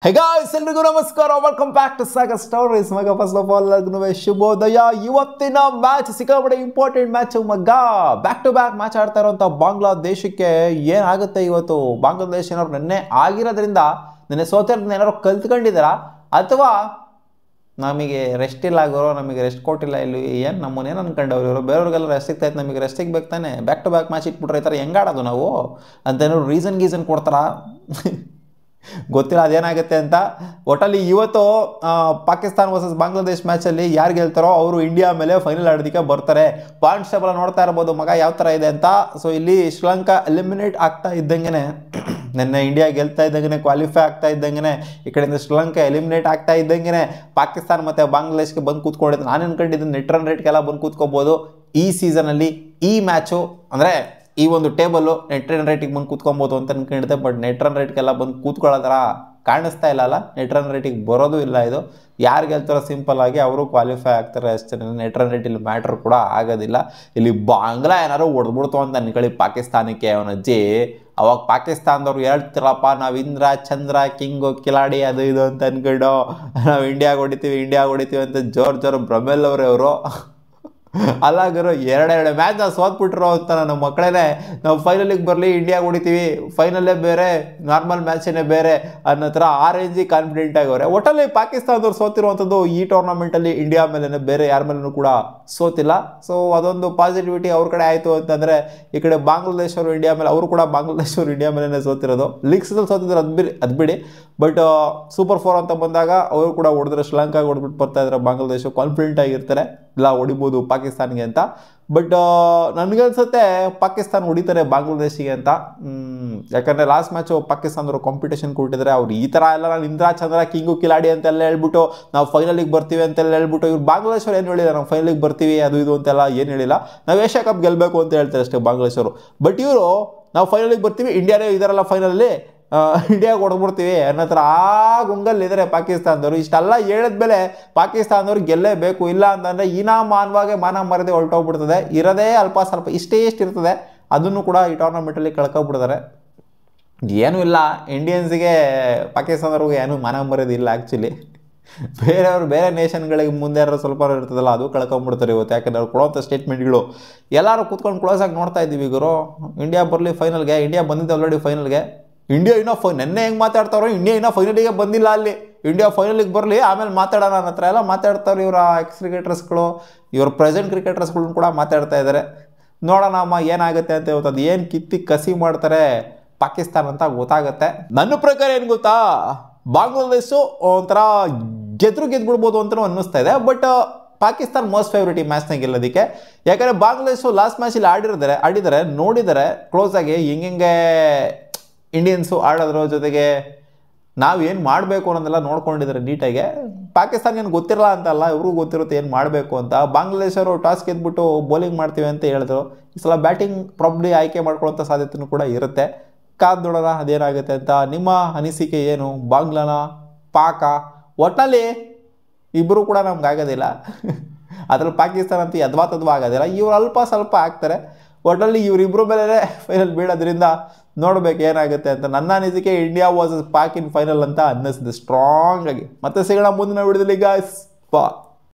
Hey guys, ಎಲ್ರಿಗೂ ನಮಸ್ಕಾರ. Welcome back to Sagar stories. ಮಗ ಫಸ್ಟ್ ಆಫ್ ಆಲ್ ಎಲ್ಲರಿಗೂ ಶುಭೋದಯ. ಇವತ್ತಿನ ಮ್ಯಾಚ್ ಸಿಕ್ಕಾಪಟ್ಟೆ ಇಂಪಾರ್ಟೆಂಟ್ ಮ್ಯಾಚ್ ಮಗ. ಬ್ಯಾಕ್ ಟು ಬ್ಯಾಕ್ ಮ್ಯಾಚ್ ಆಡ್ತಾ ಇರುವಂಥ ಬಾಂಗ್ಲಾದೇಶಕ್ಕೆ ಏನಾಗುತ್ತೆ ಇವತ್ತು? ಬಾಂಗ್ಲಾದೇಶ ಏನಾದ್ರು ನೆನ್ನೆ ಆಗಿರೋದ್ರಿಂದ ನೆನ್ನೆ ಸೋತಿರೋದನ್ನ ಏನಾದ್ರು ಕಲ್ತ್ಕೊಂಡಿದ್ದೀರಾ ಅಥವಾ ನಮಗೆ ರೆಸ್ಟ್ ಇಲ್ಲ ಗುರು, ನಮಗೆ ರೆಸ್ಟ್ ಕೊಟ್ಟಿಲ್ಲ ಇಲ್ಲಿ ಏನು ನಮ್ಮನ್ನೇನು ಅನ್ಕೊಂಡವ್ರು ಇವರು? ಬೇರೆಯವ್ರಿಗೆಲ್ಲ ರೆಸ್ಟ್ ಸಿಗ್ತಾಯಿತ್ತು, ನಮಗೆ ರೆಸ್ಟ್ ಸಿಗ್ಬೇಕು ತಾನೆ? ಬ್ಯಾಕ್ ಟು ಬ್ಯಾಕ್ ಮ್ಯಾಚ್ ಇಟ್ಬಿಟ್ರೆ ಈ ಥರ ಹೆಂಗಾಡೋದು ನಾವು ಅಂತೇನಾದ್ರು ರೀಸನ್ ಕೊಡ್ತಾರಾ? ಗೊತ್ತಿಲ್ಲ ಅದೇನಾಗುತ್ತೆ ಅಂತ. ಒಟ್ಟಲ್ಲಿ ಇವತ್ತು ಪಾಕಿಸ್ತಾನ ವರ್ಸಸ್ ಬಾಂಗ್ಲಾದೇಶ್ ಮ್ಯಾಚಲ್ಲಿ ಯಾರು ಗೆಲ್ತಾರೋ ಅವರು ಇಂಡಿಯಾ ಮೇಲೆ ಫೈನಲ್ ಆಡೋದಕ್ಕೆ ಬರ್ತಾರೆ. ಪಾಯಿಂಟ್ಸ್ ಟೇಬಲ್ ನೋಡ್ತಾ ಇರ್ಬೋದು ಮಗ ಯಾವ ಥರ ಇದೆ ಅಂತ. ಸೊ ಇಲ್ಲಿ ಶ್ರೀಲಂಕಾ ಎಲಿಮಿನೇಟ್ ಆಗ್ತಾ ಇದ್ದಂಗೆ, ನಿನ್ನೆ ಇಂಡಿಯಾ ಗೆಲ್ತಾ ಇದ್ದಂಗೆ, ಕ್ವಾಲಿಫೈ ಆಗ್ತಾ ಇದ್ದಂಗೆ, ಈ ಕಡೆಯಿಂದ ಶ್ರೀಲಂಕಾ ಎಲಿಮಿನೇಟ್ ಆಗ್ತಾ ಇದ್ದಂಗೆ ಪಾಕಿಸ್ತಾನ ಮತ್ತು ಬಾಂಗ್ಲಾದೇಶ್ಗೆ ಬಂದು ಕೂತ್ಕೊಂಡಿದ್ದು. ನಾನು ಅನ್ಕೊಂಡಿದ್ದು ನೆಟ್ ರನ್ ರೇಟ್ಗೆಲ್ಲ ಬಂದು ಕೂತ್ಕೋಬೋದು ಈ ಸೀಸನಲ್ಲಿ. ಈ ಮ್ಯಾಚು ಅಂದರೆ ಈ ಒಂದು ಟೇಬಲ್ಲು ನೆಟ್ ರನ್ ರೇಟಿಗೆ ಬಂದು ಕೂತ್ಕೊಬೋದು ಅಂತ ಅನ್ಕೊಂಡಿದ್ದೆ. ಬಟ್ ನೆಟ್ ರನ್ ರೇಟ್ಗೆಲ್ಲ ಬಂದು ಕೂತ್ಕೊಳ್ಳೋ ಥರ ಕಾಣಿಸ್ತಾ ಇಲ್ಲ ಅಲ್ಲ. ನೆಟ್ ರನ್ ರೇಟಿಗೆ ಬರೋದು ಇಲ್ಲ ಇದು. ಯಾರು ಗೆಲ್ತಾರೋ ಸಿಂಪಲ್ ಆಗಿ ಅವರು ಕ್ವಾಲಿಫೈ ಆಗ್ತಾರೆ ಅಷ್ಟೇ. ನೆಟ್ ರನ್ ರೇಟ್ ಇಲ್ಲಿ ಮ್ಯಾಟ್ರ್ ಕೂಡ ಆಗೋದಿಲ್ಲ. ಇಲ್ಲಿ ಬಾಂಗ್ಲಾ ಏನಾದ್ರು ಹೊಡೆದ್ಬಿಡ್ತು ಅಂತ ಅನ್ಕೊಳ್ಳಿ ಪಾಕಿಸ್ತಾನಕ್ಕೆ, ಅವನಜ್ಜಿ ಅವಾಗ ಪಾಕಿಸ್ತಾನದವ್ರು ಹೇಳ್ತಿರಪ್ಪ ನಾವು ಇಂದ್ರ ಚಂದ್ರ ಕಿಂಗು ಕಿಲಾಡಿ ಅದು ಇದು ಅಂತ ಅನ್ಕೊಂಡು ನಾವು ಇಂಡಿಯಾಗೆ ಹೊಡಿತೀವಿ ಅಂತ ಜೋರು ಭ್ರಮೆಲ್ಲವ್ರೆ ಅವರು. ಅಲ್ಲಾಗರು ಎರಡೆರಡು ಮ್ಯಾಚ್ ನಾವು ಸೋತ್ಬಿಟ್ರು ಅಂತ ನನ್ನ ಮಕ್ಕಳೇ ನಾವು ಫೈನಲಿಗೆ ಬರಲಿ ಇಂಡಿಯಾಗೆ ಹೊಡಿತೀವಿ, ಫೈನಲ್ಲೇ ಬೇರೆ ನಾರ್ಮಲ್ ಮ್ಯಾಚೇನೆ ಬೇರೆ ಅನ್ನೋ ಥರ ಆ ರೇಂಜಿಗೆ ಕಾನ್ಫಿಡೆಂಟ್ ಆಗವ್ರೆ. ಒಟ್ಟಲ್ಲಿ ಪಾಕಿಸ್ತಾನದವ್ರು ಸೋತಿರುವಂಥದ್ದು ಈ ಟೂರ್ನಮೆಂಟಲ್ಲಿ ಇಂಡಿಯಾ ಮೇಲೇ ಬೇರೆ ಯಾರ ಮೇಲೂ ಕೂಡ ಸೋತಿಲ್ಲ. ಸೊ ಅದೊಂದು ಪಾಸಿಟಿವಿಟಿ ಅವ್ರ ಕಡೆ ಆಯಿತು ಅಂತಂದರೆ. ಈ ಕಡೆ ಬಾಂಗ್ಲಾದೇಶವರು ಇಂಡಿಯಾ ಮೇಲೆ, ಅವರು ಕೂಡ ಬಾಂಗ್ಲಾದೇಶವರು ಇಂಡಿಯಾ ಮೇಲೇ ಸೋತಿರೋದು. ಲೀಗ್ಸಲ್ಲಿ ಸೋತಿದ್ರು ಅದು ಬಿಡಿ. ಬಟ್ ಸೂಪರ್ 4 ಅಂತ ಬಂದಾಗ ಅವರು ಕೂಡ ಹೊಡೆದ್ರೆ ಶ್ರೀಲಂಕಾಗೆ ಹೊಡೆದ್ಬಿಟ್ಟು ಬರ್ತಾ ಇದ್ದಾರೆ. ಬಾಂಗ್ಲಾದೇಶ ಕಾನ್ಫಿಡೆಂಟ್ ಆಗಿರ್ತಾರೆ ಇಲ್ಲ ಹೊಡಿಬೋದು ಪಾಕಿಸ್ತಾನ್ಗೆ ಅಂತ. ಬಟ್ ನನಗನ್ಸುತ್ತೆ ಪಾಕಿಸ್ತಾನ ಹೊಡಿತಾರೆ ಬಾಂಗ್ಲಾದೇಶಿಗೆ ಅಂತ. ಯಾಕಂದರೆ ಲಾಸ್ಟ್ ಮ್ಯಾಚು ಪಾಕಿಸ್ತಾನದವರು ಕಾಂಪಿಟೇಷನ್ ಕೊಟ್ಟಿದ್ದಾರೆ. ಅವ್ರು ಈ ಥರ ಎಲ್ಲ ನಾನು ಇಂದ್ರ ಚಂದ್ರ ಕಿಂಗು ಕಿಲಾಡಿ ಅಂತೆಲ್ಲ ಹೇಳ್ಬಿಟ್ಟು ನಾವು ಫೈನಲಿಗೆ ಬರ್ತೀವಿ ಅಂತೆಲ್ಲ ಹೇಳ್ಬಿಟ್ಟು, ಇವ್ರು ಬಾಂಗ್ಲಾದೇಶವ್ರು ಏನು ಹೇಳಿಲ್ಲ ನಾವು ಫೈನಲಿಗೆ ಬರ್ತೀವಿ ಅದು ಇದು ಅಂತೆಲ್ಲ ಏನು ಹೇಳಿಲ್ಲ. ನಾವು ಏಷ್ಯಾ ಕಪ್ ಗೆಲ್ಲಬೇಕು ಅಂತ ಹೇಳ್ತಾರೆ ಅಷ್ಟೇ ಬಾಂಗ್ಲಾದೇಶವರು. ಬಟ್ ಇವರು ನಾವು ಫೈನಲಿಗೆ ಬರ್ತೀವಿ, ಇಂಡಿಯಾನೇ ಇದಾರಲ್ಲ ಫೈನಲಲ್ಲಿ, ಇಂಡಿಯಾಗೆ ಹೊಡೆದ್ಬಿಡ್ತೀವಿ ಅನ್ನೋ ಥರ ಆ ಗುಂಗಲ್ಲಿದ್ದಾರೆ ಪಾಕಿಸ್ತಾನದವರು. ಇಷ್ಟೆಲ್ಲ ಹೇಳಿದ್ಮೇಲೆ ಪಾಕಿಸ್ತಾನದವ್ರು ಗೆಲ್ಲೇಬೇಕು, ಇಲ್ಲ ಅಂತಂದರೆ ಮಾನ ಮರದೆ ಹೊರಟೋಗ್ಬಿಡ್ತದೆ. ಇರೋದೇ ಅಲ್ಪ ಸ್ವಲ್ಪ ಇಷ್ಟೇ ಇರ್ತದೆ, ಅದನ್ನು ಕೂಡ ಈ ಟೂರ್ನಮೆಂಟಲ್ಲಿ ಕಳ್ಕೊಬಿಡ್ತಾರೆ. ಏನೂ ಇಲ್ಲ, ಇಂಡಿಯನ್ಸಿಗೆ ಪಾಕಿಸ್ತಾನದವ್ರಿಗೆ ಏನೂ ಮಾನ ಮರ್ಯಾದೆ ಇಲ್ಲ ಆ್ಯಕ್ಚುಲಿ. ಬೇರೆ ನೇಷನ್ಗಳಿಗೆ ಮುಂದೆ ಯಾರು ಸ್ವಲ್ಪ ಇರ್ತದಲ್ಲ ಅದು ಕಳ್ಕೊಂಬಿಡ್ತಾರೆ ಇವತ್ತು. ಯಾಕಂದರೆ ಅವ್ರು ಕೊಡೋವಂಥ ಸ್ಟೇಟ್ಮೆಂಟ್ಗಳು ಎಲ್ಲರೂ ಕೂತ್ಕೊಂಡು ಕ್ಲೋಸಾಗಿ ನೋಡ್ತಾ ಇದ್ದೀವಿ ಗುರು. ಇಂಡಿಯಾ ಬರಲಿ ಫೈನಲ್ಗೆ, ಇಂಡಿಯಾ ಬಂದಿದ್ದು ಆಲ್ರೆಡಿ ಫೈನಲ್ಗೆ. ಇಂಡಿಯಾ ಇನ್ನೂ ನೆನ್ನೆ ಹೆಂಗೆ ಮಾತಾಡ್ತಾರೋ, ಇಂಡಿಯಾ ಇನ್ನೂ ಫೈನಲಿಗೆ ಬಂದಿಲ್ಲ, ಅಲ್ಲಿ ಇಂಡಿಯಾ ಫೈನಲಿಗೆ ಬರಲಿ ಆಮೇಲೆ ಮಾತಾಡೋಣ ಅನ್ನೋ ಹತ್ರ ಎಲ್ಲ ಮಾತಾಡ್ತಾರೆ ಇವರ ಎಕ್ಸ್ ಕ್ರಿಕೆಟರ್ಸ್ಗಳು. ಇವ್ರ ಪ್ರೆಸೆಂಟ್ ಕ್ರಿಕೆಟರ್ಸ್ಗಳನ್ನ ಕೂಡ ಮಾತಾಡ್ತಾ ಇದ್ದಾರೆ. ನೋಡೋಣ ಅಮ್ಮ ಏನಾಗುತ್ತೆ ಅಂತ. ಇವತ್ತು ಅದು ಏನು ಕಿತ್ತಿ ಕಸಿ ಮಾಡ್ತಾರೆ ಪಾಕಿಸ್ತಾನ ಅಂತ ಗೊತ್ತಾಗುತ್ತೆ. ನನ್ನ ಪ್ರಕಾರ ಏನು ಗೊತ್ತಾ, ಬಾಂಗ್ಲಾದೇಶು ಒಂಥರ ಗೆದ್ಬಿಡ್ಬೋದು ಅಂತಲೂ ಅನ್ನಿಸ್ತಾ ಇದೆ. ಬಟ್ ಪಾಕಿಸ್ತಾನ ಮೋಸ್ಟ್ ಫೇವ್ರೇಟ್ ಈ ಮ್ಯಾಚ್ನ ಗೆಲ್ಲೋದಕ್ಕೆ. ಯಾಕಂದರೆ ಬಾಂಗ್ಲಾದೇಶು ಲಾಸ್ಟ್ ಮ್ಯಾಚಲ್ಲಿ ಆಡಿದ್ದಾರೆ ನೋಡಿದ್ದಾರೆ ಕ್ಲೋಸಾಗಿ ಹೆಂಗೆ ಇಂಡಿಯನ್ಸು ಆಡೋದ್ರ ಜೊತೆಗೆ ನಾವೇನು ಮಾಡಬೇಕು ಅನ್ನೋದೆಲ್ಲ ನೋಡ್ಕೊಂಡಿದ್ದಾರೆ ನೀಟಾಗೆ. ಪಾಕಿಸ್ತಾನ ಗೊತ್ತಿರಲ್ಲ ಅಂತಲ್ಲ, ಇವ್ರಿಗೂ ಗೊತ್ತಿರುತ್ತೆ ಏನು ಮಾಡಬೇಕು ಅಂತ. ಬಾಂಗ್ಲಾದೇಶವರು ಟಾಸ್ ಗೆದ್ಬಿಟ್ಟು ಬೌಲಿಂಗ್ ಮಾಡ್ತೀವಿ ಅಂತ ಹೇಳಿದ್ರು. ಈ ಸಲ ಬ್ಯಾಟಿಂಗ್ ಪ್ರಾಬ್ಲಿ ಆಯ್ಕೆ ಮಾಡ್ಕೊಳ್ಳೋಂಥ ಸಾಧ್ಯತೆಯೂ ಕೂಡ ಇರುತ್ತೆ. ಕಾದು ನೋಡೋಣ ಅದೇನಾಗುತ್ತೆ ಅಂತ. ನಿಮ್ಮ ಅನಿಸಿಕೆ ಏನು? ಬಾಂಗ್ಲಾನ ಪಾಕ? ಒಟ್ಟಿನಲ್ಲಿ ಇಬ್ಬರು ಕೂಡ ನಮ್ಗೆ ಆಗೋದಿಲ್ಲ. ಅದ್ರಲ್ಲಿ ಪಾಕಿಸ್ತಾನ ಅಂತ ಯದ್ವಾ ಆಗೋದಿಲ್ಲ, ಇವ್ರು ಅಲ್ಪ ಸ್ವಲ್ಪ ಆಗ್ತಾರೆ. ಒಟ್ಟಲ್ಲಿ ಇವರಿಬ್ಬರ ಮೇಲೆ ಫೈನಲ್ ಬೀಳೋದ್ರಿಂದ ನೋಡ್ಬೇಕು ಏನಾಗುತ್ತೆ ಅಂತ. ನನ್ನ ಅನಿಸಿಕೆ India versus Pak in final ಅಂತ ಅನ್ನಿಸಿದೆ ಸ್ಟ್ರಾಂಗ್ ಆಗಿ. ಮತ್ತೆ ಸಿಗೋಣ ಮುಂದಿನ ವಿಡಿಯೋದಲ್ಲಿ ಗಾಯ್ಸ್.